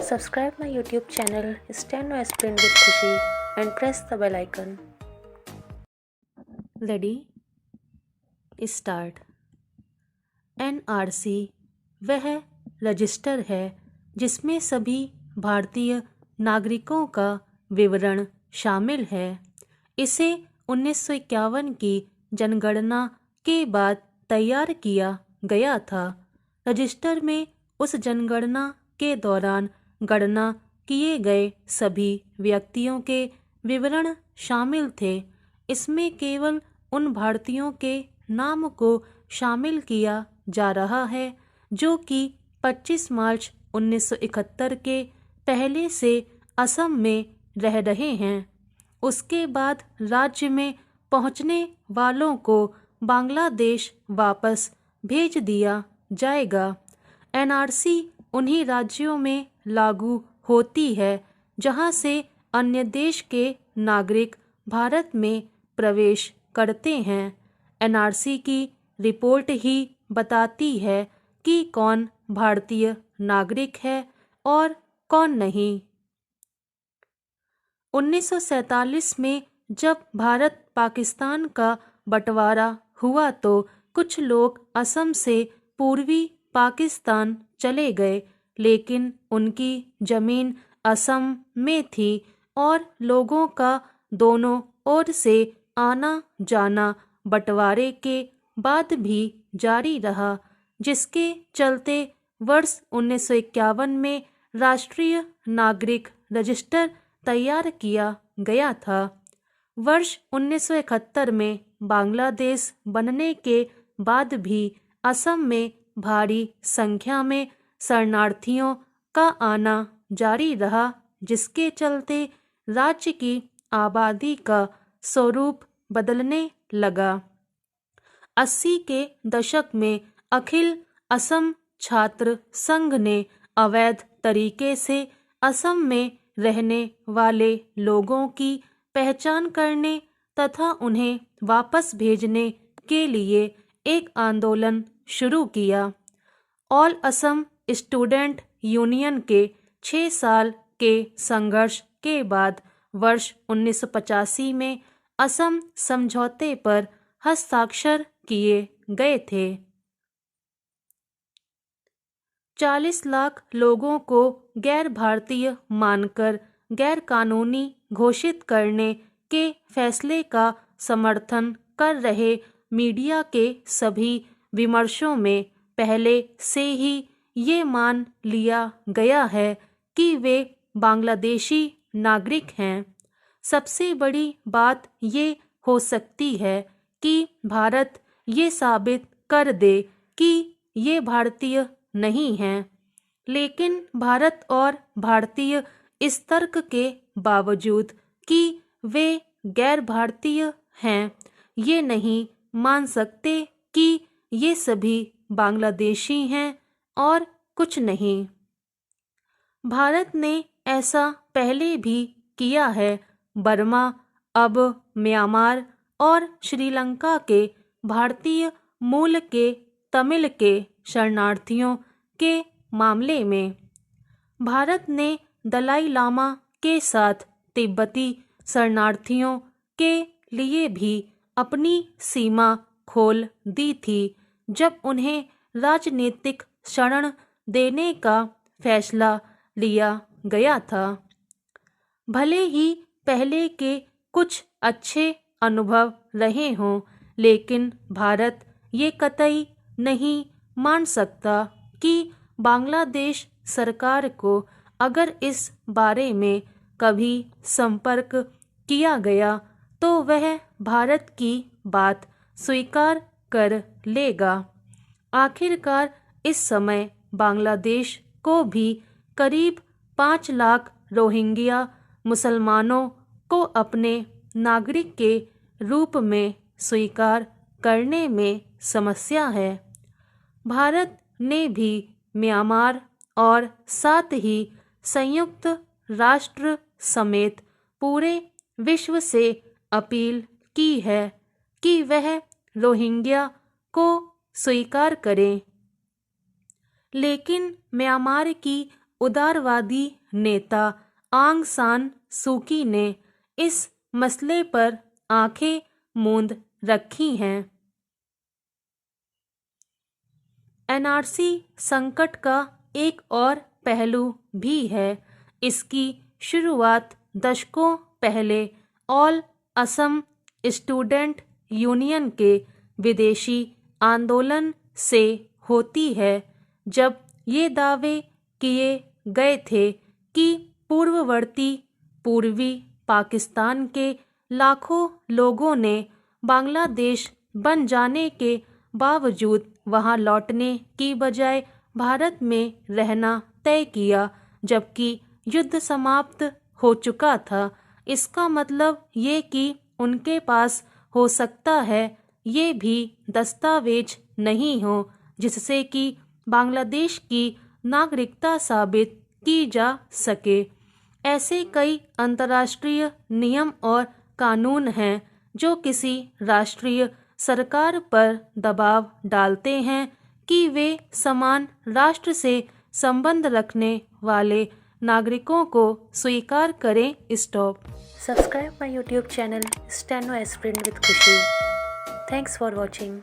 Subscribe my YouTube channel Steno Sprint with Khushi and press the bell icon. Ready start. NRC वह register है जिसमें सभी भारतीय नागरिकों का विवरण शामिल है। इसे 1951 की जनगणना के बाद तैयार किया गया था। रजिस्टर में उस जनगणना के दौरान गणना किए गए सभी व्यक्तियों के विवरण शामिल थे। इसमें केवल उन भारतीयों के नाम को शामिल किया जा रहा है जो कि 25 मार्च 1971 के पहले से असम में रह रहे हैं। उसके बाद राज्य में पहुंचने वालों को बांग्लादेश वापस भेज दिया जाएगा। एनआरसी उन्हीं राज्यों में लागू होती है जहां से अन्य देश के नागरिक भारत में प्रवेश करते हैं। एनआरसी की रिपोर्ट ही बताती है कि कौन भारतीय नागरिक है और कौन नहीं। 1947 में जब भारत पाकिस्तान का बंटवारा हुआ तो कुछ लोग असम से पूर्वी पाकिस्तान चले गए, लेकिन उनकी जमीन असम में थी और लोगों का दोनों ओर से आना जाना बंटवारे के बाद भी जारी रहा, जिसके चलते वर्ष 1951 में राष्ट्रीय नागरिक रजिस्टर तैयार किया गया था। वर्ष 1971 में बांग्लादेश बनने के बाद भी असम में भारी संख्या में शरणार्थियों का आना जारी रहा, जिसके चलते राज्य की आबादी का स्वरूप बदलने लगा। 80 के दशक में अखिल असम छात्र संघ ने अवैध तरीके से असम में रहने वाले लोगों की पहचान करने तथा उन्हें वापस भेजने के लिए एक आंदोलन शुरू किया। ऑल असम स्टूडेंट यूनियन के 6 साल के संघर्ष के बाद वर्ष 1985 में असम समझौते पर हस्ताक्षर किए गए थे। 40 लाख लोगों को गैर भारतीय मानकर गैर कानूनी घोषित करने के फैसले का समर्थन कर रहे मीडिया के सभी विमर्शों में पहले से ही ये मान लिया गया है कि वे बांग्लादेशी नागरिक हैं। सबसे बड़ी बात ये हो सकती है कि भारत ये साबित कर दे कि ये भारतीय नहीं हैं, लेकिन भारत और भारतीय इस तर्क के बावजूद कि वे गैर भारतीय हैं, ये नहीं मान सकते कि ये सभी बांग्लादेशी हैं और कुछ नहीं। भारत ने ऐसा पहले भी किया है। बर्मा, अब म्यांमार और श्रीलंका के भारतीय मूल के तमिल के शरणार्थियों के मामले में भारत ने दलाई लामा के साथ तिब्बती शरणार्थियों के लिए भी अपनी सीमा खोल दी थी जब उन्हें राजनीतिक शरण देने का फैसला लिया गया था। भले ही पहले के कुछ अच्छे अनुभव रहे हों, लेकिन भारत ये कतई नहीं मान सकता कि बांग्लादेश सरकार को अगर इस बारे में कभी संपर्क किया गया तो वह भारत की बात स्वीकार कर लेगा। आखिरकार इस समय बांग्लादेश को भी करीब 5 लाख रोहिंग्या मुसलमानों को अपने नागरिक के रूप में स्वीकार करने में समस्या है। भारत ने भी म्यांमार और साथ ही संयुक्त राष्ट्र समेत पूरे विश्व से अपील की है कि वह रोहिंग्या को स्वीकार करें, लेकिन म्यांमार की उदारवादी नेता आंग सान सूकी ने इस मसले पर आंखें मूंद रखी हैं। एनआरसी संकट का एक और पहलू भी है। इसकी शुरुआत दशकों पहले ऑल असम स्टूडेंट यूनियन के विदेशी आंदोलन से होती है, जब ये दावे किए गए थे कि पूर्ववर्ती पूर्वी पाकिस्तान के लाखों लोगों ने बांग्लादेश बन जाने के बावजूद वहां लौटने की बजाय भारत में रहना तय किया, जबकि युद्ध समाप्त हो चुका था। इसका मतलब ये कि उनके पास हो सकता है ये भी दस्तावेज नहीं हो जिससे कि बांग्लादेश की नागरिकता साबित की जा सके। ऐसे कई अंतर्राष्ट्रीय नियम और कानून हैं जो किसी राष्ट्रीय सरकार पर दबाव डालते हैं कि वे समान राष्ट्र से संबंध रखने वाले नागरिकों को स्वीकार करें। Stop. Subscribe my YouTube channel Steno Aspirant with Khushi. Thanks for watching.